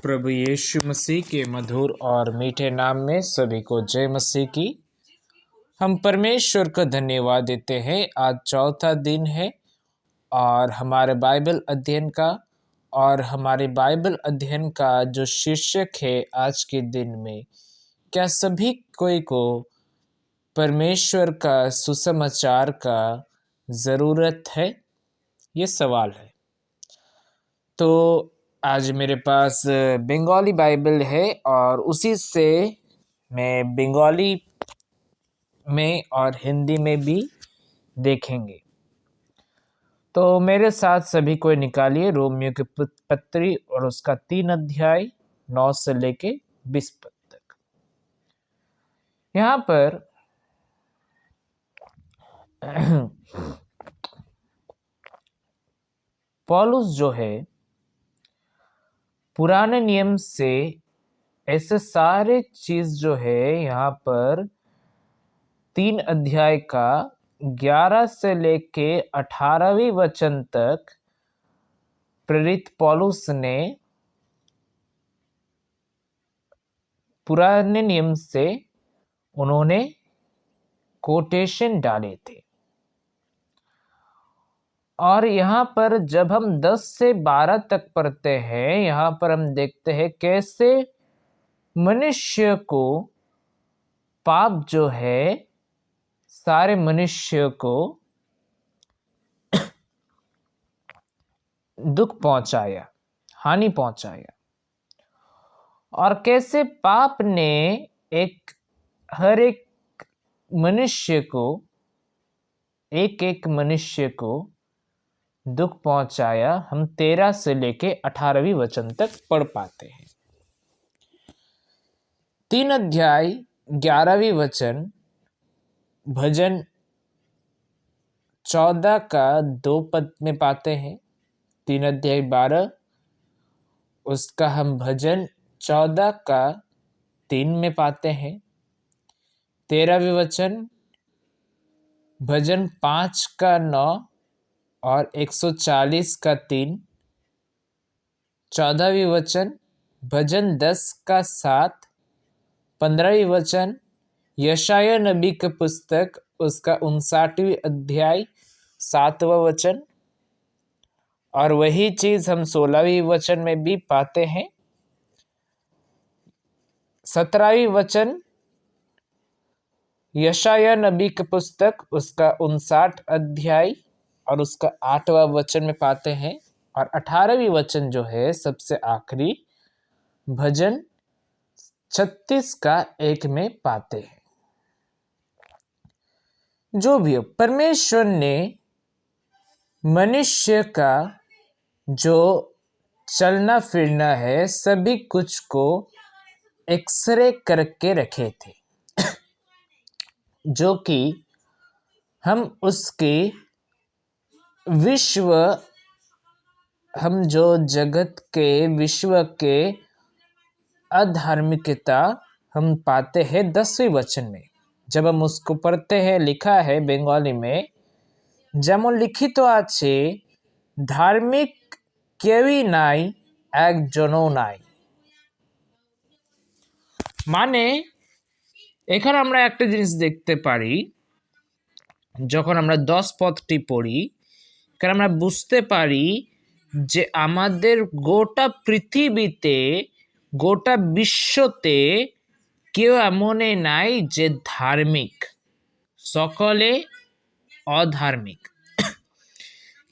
प्रभु यीशु मसीह के मधुर और मीठे नाम में सभी को जय मसीह की। हम परमेश्वर को धन्यवाद देते हैं। आज चौथा दिन है और हमारे बाइबल अध्ययन का जो शीर्षक है आज के दिन में, क्या सभी कोई को परमेश्वर का सुसमाचार का ज़रूरत है? ये सवाल है। तो आज मेरे पास बंगाली बाइबल है और उसी से मैं बंगाली में और हिंदी में भी देखेंगे। तो मेरे साथ सभी को निकालिए रोमियो की पत्री और उसका 3 अध्याय 9 से लेके 20 पद तक। यहाँ पर पौलुस जो है पुराने नियम से ऐसे सारे चीज जो है यहाँ पर 3 अध्याय का 11 से लेके 18वीं वचन तक प्रेरित पौलुस ने पुराने नियम से उन्होंने कोटेशन डाले थे। और यहाँ पर जब हम 10 से 12 तक पढ़ते हैं, यहाँ पर हम देखते हैं कैसे मनुष्य को पाप जो है सारे मनुष्य को दुख पहुंचाया, हानि पहुंचाया, और कैसे पाप ने हर एक मनुष्य को एक मनुष्य को दुख पहुंचाया। हम 13 से लेके 18वीं वचन तक पढ़ पाते हैं। 3 अध्याय 11वीं वचन भजन 14 का 2 पद में पाते हैं। 3 अध्याय 12 उसका हम भजन 14 का 3 में पाते हैं। 13वीं वचन भजन 5 का 9 और 140 का 3। 14वीं वचन भजन 10 का 7। 15वीं वचन यशायाह नबी की पुस्तक उसका 59वीं अध्याय 7वां वचन। और वही चीज हम 16वीं वचन में भी पाते हैं। 17वीं वचन यशायाह नबी की पुस्तक उसका 59 अध्याय और उसका 8वां वचन में पाते हैं। और 18वीं वचन जो है सबसे आखिरी भजन 36 का 1 में पाते हैं। जो भी हो, परमेश्वर ने मनुष्य का जो चलना फिरना है सभी कुछ को एक्सरे करके रखे थे, जो कि हम उसके हम जो जगत के विश्व के अधार्मिकता हम पाते हैं 10वें वचन में। जब हम उसको पढ़ते हैं, लिखा है बंगाली में, যেমন লিখিত আছে ধার্মিক কেউই নাই একজনও নাই। মানে এখানে আমরা একটা জিনিস দেখতে পারি, যখন আমরা 10 পদটি পড়ি, কারণ আমরা বুঝতে পারি যে আমাদের গোটা পৃথিবীতে গোটা বিশ্বতে কেউ এমনই নাই যে ধার্মিক, সকলে অধার্মিক।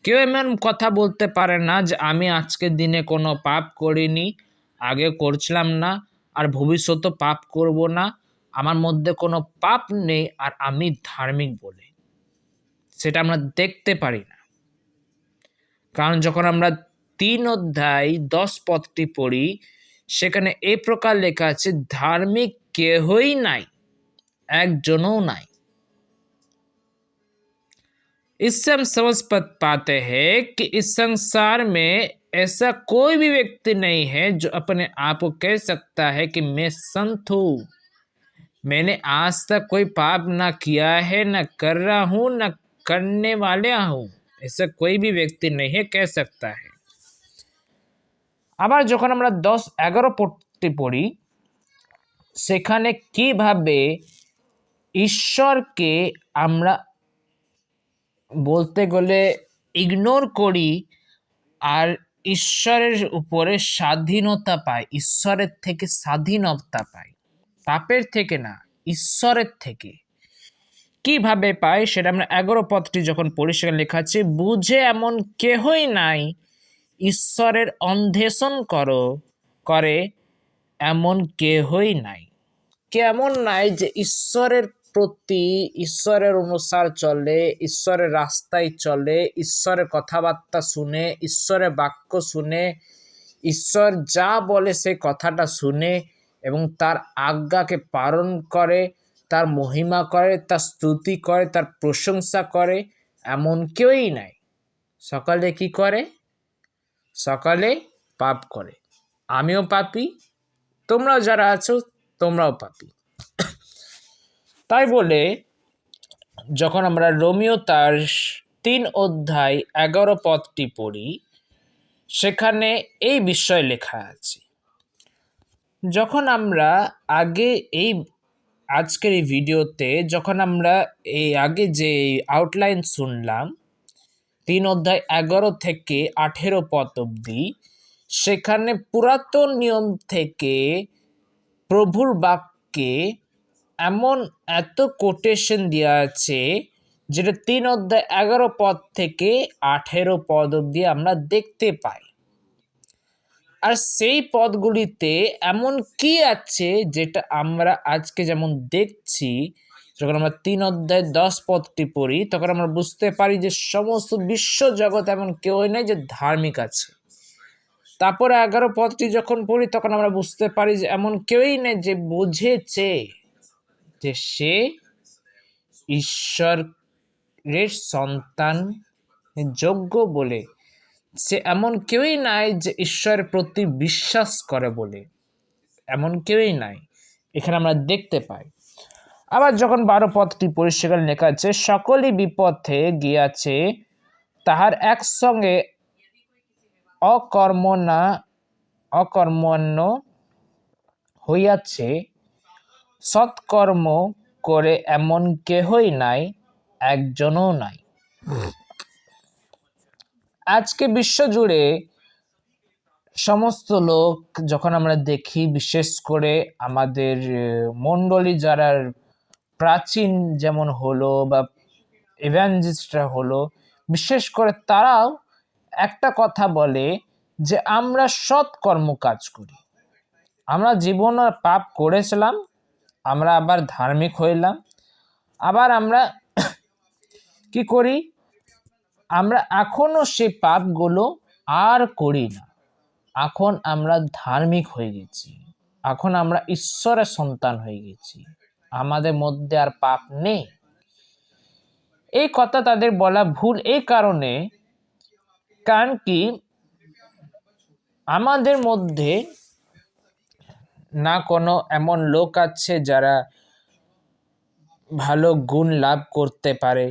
কেউ এমন কথা বলতে পারে না যে আমি আজকের দিনে কোনো পাপ করিনি, আগে করছিলাম না আর ভবিষ্যতে পাপ করব না, আমার মধ্যে কোনো পাপ নেই আর আমি ধার্মিক বলে। সেটা আমরা দেখতে পারি না। কারণ যখন আমরা 3 অধ্যায় 10 পদটি পড়ি, সেখানে এই প্রকার লেখা আছে धार्मिक केहोई নাই, একজনও নাই। इससे हम समझ पाते हैं कि इस संसार में ऐसा कोई भी व्यक्ति नहीं है जो अपने आप को कह सकता है कि मैं संत हूँ, मैंने आज तक कोई पाप ना किया है, ना कर रहा हूँ, ना करने वाले हूँ। ऐसा कोई भी व्यक्ति नहीं है कह सकता है। আবার যখন আমরা 10-11 পদটি পড়ি সেখানে কিভাবে ঈশ্বরকে আমরা বলতে গেলে ইগনোর করি আর ঈশ্বরের উপরে স্বাধীনতা পাই, ঈশ্বরের থেকে স্বাধীনতা পাই, পাপের থেকে না, ঈশ্বরের থেকে কিভাবে পাই সেটা আমরা 11 পদটি যখন পড়ি সেখানে লেখা আছে, বুঝে এমন কেহই নাই, ঈশ্বরের অন্বেষণ করে এমন কেহই নাই। কেমন নাই যে ঈশ্বরের প্রতি, ঈশ্বরের অনুসার চলে, ঈশ্বরের রাস্তায় চলে, ঈশ্বরের কথাবার্তা শুনে, ঈশ্বরের বাক্য শুনে, ঈশ্বর যা বলে সেই কথাটা শুনে এবং তার আজ্ঞাকে পালন করে, তার মহিমা করে, তার স্তুতি করে, তার প্রশংসা করে, এমন কেউই নাই। সকালে কি করে? সকালে পাপ করে। আমিও পাপী, তোমরাও যারা আছো তোমরাও পাপী। তাই বলে যখন আমরা রোমিও তার 3 অধ্যায় 11 পদটি পড়ি সেখানে এই বিষয় লেখা আছে। যখন আমরা আজকের এই ভিডিওতে যখন আমরা এই আগে যে আউটলাইন শুনলাম 3 অধ্যায় 11 থেকে 18 পদ অবধি, সেখানে পুরাতন নিয়ম থেকে প্রভুর বাক্যে এমন এত কোটেশন দেওয়া আছে যেটা 3 অধ্যায় 11 পদ থেকে 18 পদ অবধি আমরা দেখতে পাই। আর সেই পদগুলিতে এমন কি আছে যেটা আমরা আজকে যেমন দেখছি, যখন আমরা 3 অধ্যায় 10 পদটি পড়ি তখন আমরা বুঝতে পারি যে সমস্ত বিশ্ব জগৎ এমন কেউই নেই যে ধার্মিক আছে। তারপরে 11 পদটি যখন পড়ি তখন আমরা বুঝতে পারি যে এমন কেউই নেই যে বুঝেছে যে সে ঈশ্বরের সন্তান যোগ্য বলে, সে এমন কেউই নাই যে ঈশ্বরের প্রতি বিশ্বাস করে বলে, এমন কেউই নাই, এখানে আমরা দেখতে পাই। আবার যখন 12 পদটি পরিষ্কার লেখা আছে, সকলই বিপথে গিয়াছে, তাহার একসঙ্গে অকর্মণ্য হইয়াছে, সৎকর্ম করে এমন কেহই নাই, একজনও নাই। আজকে বিশ্ব জুড়ে সমস্ত লোক যখন আমরা দেখি, বিশেষ করে আমাদের মণ্ডলী যারা প্রাচীন যেমন হলো বা ইভাঞ্জেলিস্টরা হলো, বিশেষ করে তারাও একটা কথা বলে যে আমরা সৎকর্ম কাজ করি। আমরা জীবনে পাপ করেছিলাম, আমরা আবার ধার্মিক হইলাম, আবার আমরা কি করি, আমরা এখনো সে পাপগুলো আর করি না, এখন আমরা ধার্মিক হয়ে গেছি, এখন আমরা ঈশ্বরের সন্তান হয়ে গেছি, আমাদের মধ্যে আর পাপ নেই। এই কথা তাদের বলা ভুল এই কারণে, কারণ কি আমাদের মধ্যে না কোনো এমন লোক আছে যারা ভালো গুণ লাভ করতে পারে,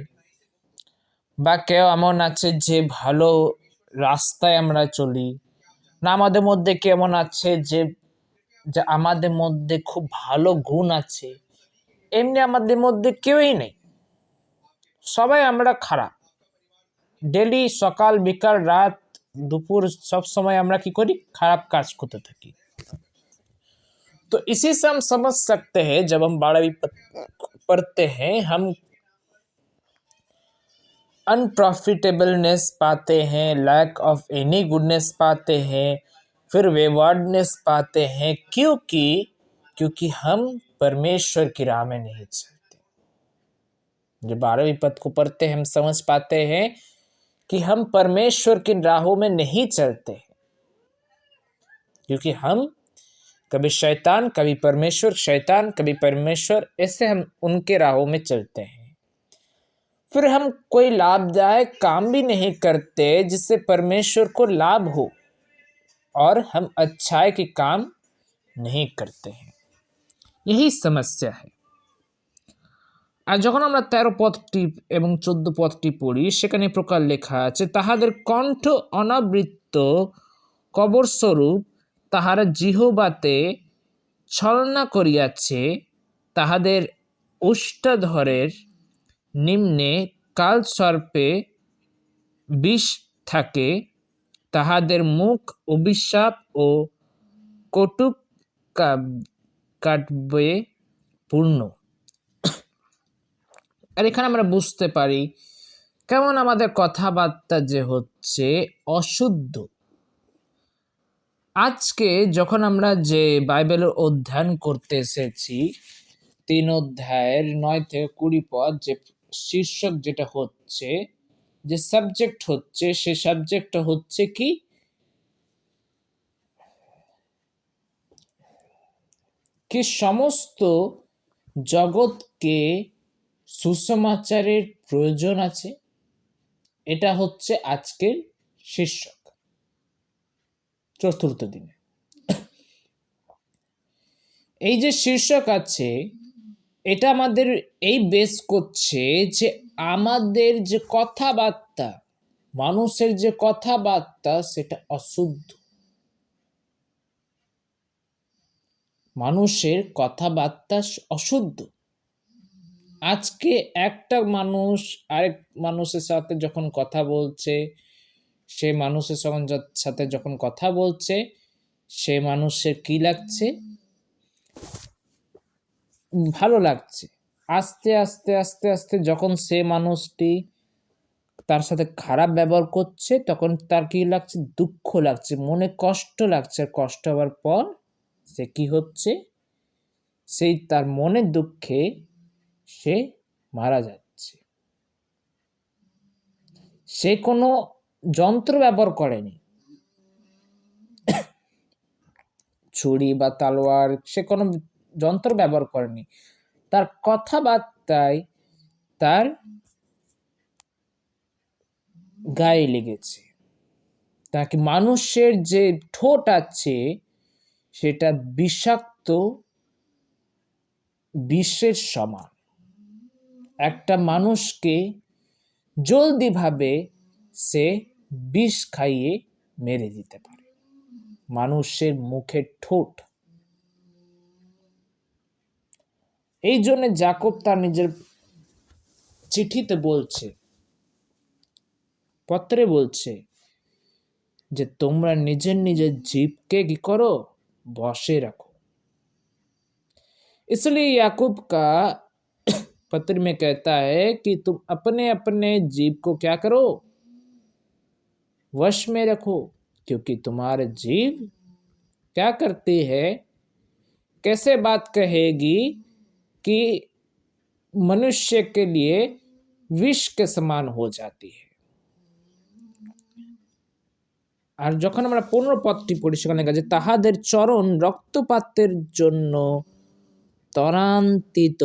বা কেউ এমন আছে যে ভালো রাস্তায় আমরা চলি, না আমাদের মধ্যে কেমন আছে যে আমাদের মধ্যে খুব ভালো গুণ আছে, এমনি আমাদের মধ্যে কেউই নেই, সবাই আমরা খারাপ। ডেলি সকাল বিকাল রাত দুপুর सब समय আমরা কি করি, খারাপ কাজ করতে থাকি। तो इसी से हम समझ सकते हैं, जब हम 12वीं पढ़ते हैं हम अनप्रॉफिटेबलनेस पाते हैं, लैक ऑफ एनी गुडनेस पाते हैं, फिर वेवार्डनेस पाते हैं, क्योंकि हम परमेश्वर की राह में नहीं चलते। जब 12वीं पद को पढ़ते हैं हम समझ पाते हैं कि हम परमेश्वर की राहों में नहीं चलते, क्योंकि हम कभी शैतान कभी परमेश्वर, शैतान कभी परमेश्वर, ऐसे हम उनके राहों में चलते हैं। फिर हम कोई लाभदायक काम भी नहीं करते जिससे परमेश्वर को लाभ हो, और हम अच्छाई के काम नहीं करते हैं, यही समस्या है। আর যখন আমরা 13 পদটি এবং 14 পদটি পড়ি সেখানে প্রকার লেখা আছে, তাহাদের কণ্ঠ অনাবৃত কবরস্বরূপ তাহারা জিহ্বাতে ছলনা করিয়াছে, তাহাদের ওষ্ঠাধরের নিম্নে কালসর্পে বিষ থাকে, তাহাদের মুখ অভিশাপ ও কটুক কাটবে পূর্ণ। আর এখানে আমরা বুঝতে পারি কেমন আমাদের কথাবার্তা যে হচ্ছে অশুদ্ধ। আজকে যখন আমরা যে বাইবেলের অধ্যয়ন করতে এসেছি 3 অধ্যায়ের 9 থেকে 20 পদ, যে শীর্ষক যেটা হচ্ছে, যে সাবজেক্ট হচ্ছে, সে সাবজেক্টটা হচ্ছে কি সমস্ত জগৎকে সুসমাচারের প্রয়োজন আছে। এটা হচ্ছে আজকের শীর্ষক, চতুর্থ দিনে। এই যে শীর্ষক আছে, এটা আমাদের এই বেস করছে যে আমাদের যে কথাবার্তা, মানুষের যে কথাবার্তা, সেটা অশুদ্ধ। মানুষের কথাবার্তা অশুদ্ধ। আজকে একটা মানুষ আরেক মানুষের সাথে যখন কথা বলছে, সে মানুষের সাথে যখন কথা বলছে, সে মানুষের কি লাগছে? ভালো লাগছে। আস্তে আস্তে আস্তে আস্তে যখন সে মানুষটি তার সাথে খারাপ ব্যবহার করছে, তখন তার কি লাগছে? দুঃখ লাগছে, মনে কষ্ট লাগছে। আর কষ্ট হওয়ার পর সে কি হচ্ছে? সেই তার মনের দুঃখে সে মারা যাচ্ছে। সে কোনো যন্ত্র ব্যবহার করেনি, ছুরি বা তলোয়ার, সে কোনো যন্ত্র ব্যবহার করেনি। তার কথাবার্তায় তার গায়ে লেগেছে। তাকে মানুষের যে ঠোঁট আছে, সেটা বিষাক্ত বিষের সমান। একটা মানুষকে জলদিভাবে সে বিষ খাইয়ে মেরে দিতে পারে। মানুষের মুখের ঠোঁট। এই জন্য যাকব তার নিজের চিঠিতে বলছে, পত্রে বলছে যে তোমরা নিজের নিজের जीभকে কি করো? বশে রাখো। इसलिए याकूब का पत्र में कहता है कि तुम अपने अपने जीभ को क्या करो? वश में रखो, क्योंकि तुम्हारे जीभ क्या करती है? कैसे बात कहेगी कि मनुष्य के लिए विष के समान हो जाती है। আর যখন আমরা 15 পদটি পড়ি, সেখানে লেখা আছে তাহাদের চরণ রক্তপাতের জন্য ত্বরান্বিত।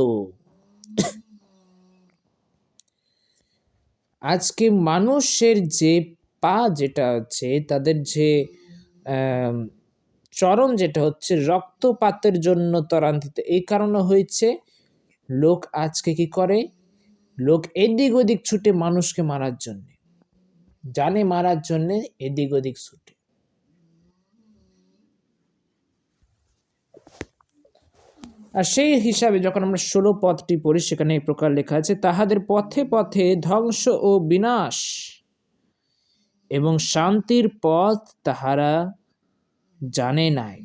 আজকে মানুষের যে পা যেটা আছে, তাদের যে চরণ যেটা হচ্ছে রক্তপাতের জন্য ত্বরান্বিত। এই কারণে হয়েছে, লোক আজকে কি করে? লোক এদিক ওদিক ছুটে মানুষকে মারার জন্য, জানে মারার জন্য এদিক ওদিক ছুটে। আর সেই হিসাবে যখন আমরা 16 পদটি পড়ি, সেখানে এই প্রকার লেখা আছে তাহাদের পথে পথে ধ্বংস ও বিনাশ, এবং শান্তির পথ তাহারা জানে নাই।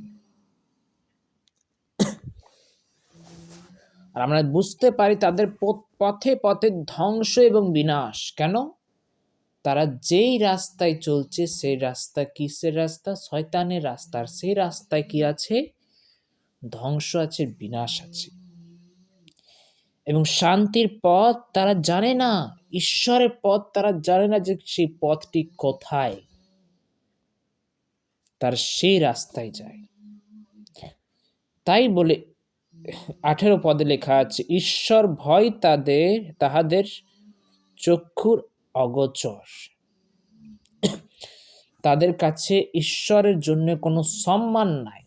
আর আমরা বুঝতে পারি তাদের পথে পথে ধ্বংস এবং বিনাশ। কেন? তারা যেই রাস্তায় চলছে, সেই রাস্তা কিসের রাস্তা? শয়তানের রাস্তা। আর সেই রাস্তায় কি আছে? ধ্বংস আছে, বিনাশ আছে। এবং শান্তির পথ তারা জানে না, ঈশ্বরের পথ তারা জানে না যে সেই পথটি কোথায়। তার সেই রাস্তায় যায়। তাই বলে 18 পদে লেখা আছে ঈশ্বর ভয় তাহাদের চক্ষুর অগোচর। তাদের কাছে ঈশ্বরের জন্য কোনো সম্মান নাই।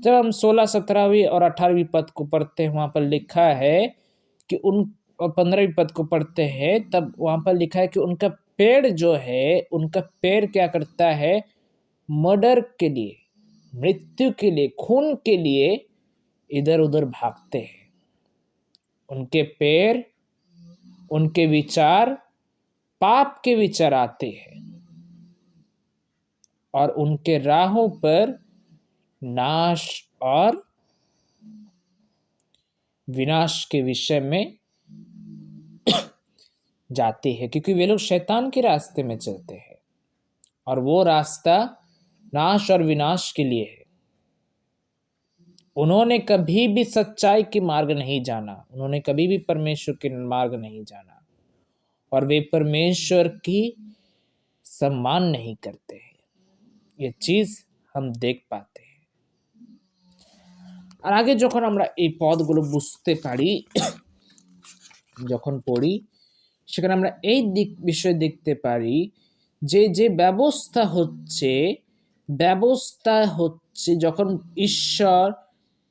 जब हम 16, 17वीं और 18वीं पद को पढ़ते हैं, वहां पर लिखा है कि 15वीं पद को पढ़ते हैं, तब वहां पर लिखा है कि उनका पेड़ जो है उनका पेड़ क्या करता है, मर्डर के लिए, मृत्यु के लिए, खून के लिए इधर उधर भागते हैं। उनके पैर, उनके विचार पाप के विचार आते हैं और उनके राहों पर नाश और विनाश के विषय में जाती है, क्योंकि वे लोग शैतान के रास्ते में चलते हैं और वो रास्ता नाश और विनाश के लिए है। उन्होंने कभी भी सच्चाई की मार्ग नहीं जाना, उन्होंने कभी भी परमेश्वर के मार्ग नहीं जाना और वे परमेश्वर की सम्मान नहीं करते हैं। ये चीज हम देख पाते हैं। আর আগে যখন আমরা এই পদগুলো বুঝতে পারি, যখন পড়ি, সেখানে আমরা এই বিষয় দেখতে পারি যে যে ব্যবস্থা হচ্ছে যখন ঈশ্বর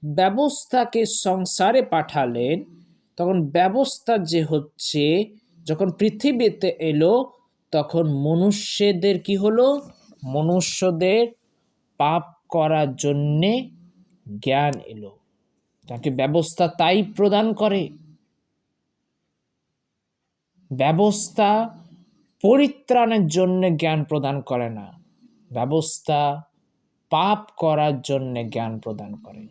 ব্যবস্থাকে সংসারে পাঠালেন, তখন ব্যবস্থা যে হচ্ছে যখন পৃথিবীতে এলো, তখন মনুষ্যদের কি হলো, মনুষ্যদের পাপ করার জন্যে জ্ঞান এলো। তাকে ব্যবস্থা তাই প্রদান করে, ব্যবস্থা পরিত্রাণের জন্য জ্ঞান প্রদান করে না, ব্যবস্থা পাপ করার জন্য জ্ঞান প্রদান করে।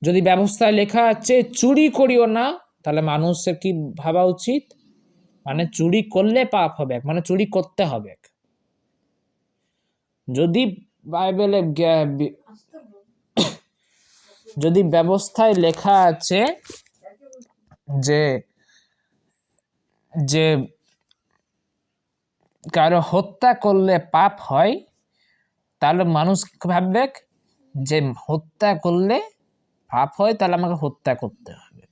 যদি ব্যবস্থায় লেখা আছে চুরি করিও না, তাহলে মানুষের কি ভাবা উচিত, মানে চুরি করলে পাপ হবে, মানে চুরি করতে হবে। যদি বাইবেলে যদি ব্যবস্থায় লেখা আছে যে যে কারো হত্যা করলে পাপ হয়, তাহলে মানুষ ভাববে যে হত্যা করলে পাপ হয়, তাহলে আমাকে হত্যা করতে হবে।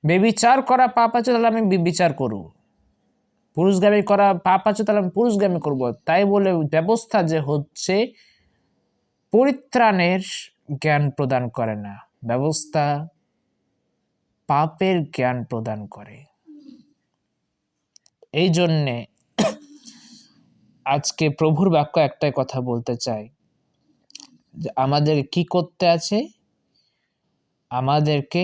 বেবিচার করা পাপ আছে, তাহলে আমি বেবিচার করব। পুরুষগামী করা পাপ আছে, তাহলে আমি পুরুষগামী করব। তাই বলে ব্যবস্থা যে হচ্ছে পরিত্রাণের জ্ঞান প্রদান করে না, ব্যবস্থা পাপের জ্ঞান প্রদান করে। এই জন্যে আজকে প্রভুর বাক্য একটাই কথা বলতে চাই, যে আমাদের কি করতে আছে, আমাদেরকে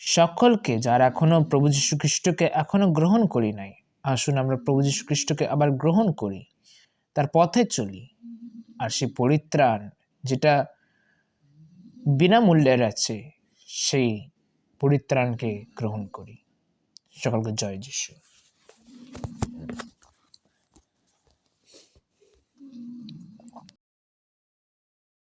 সকলকে, যারা এখনো প্রভু যীশু খ্রিস্টকে এখনো গ্রহণ করি নাই, আসুন আমরা প্রভু যীশু খ্রিস্টকে আবার গ্রহণ করি, তার পথে চলি, আর সেই পরিত্রাণ যেটা বিনামূল্যের আছে, সেই পরিত্রাণকে গ্রহণ করি। সকলকে জয় যীশু।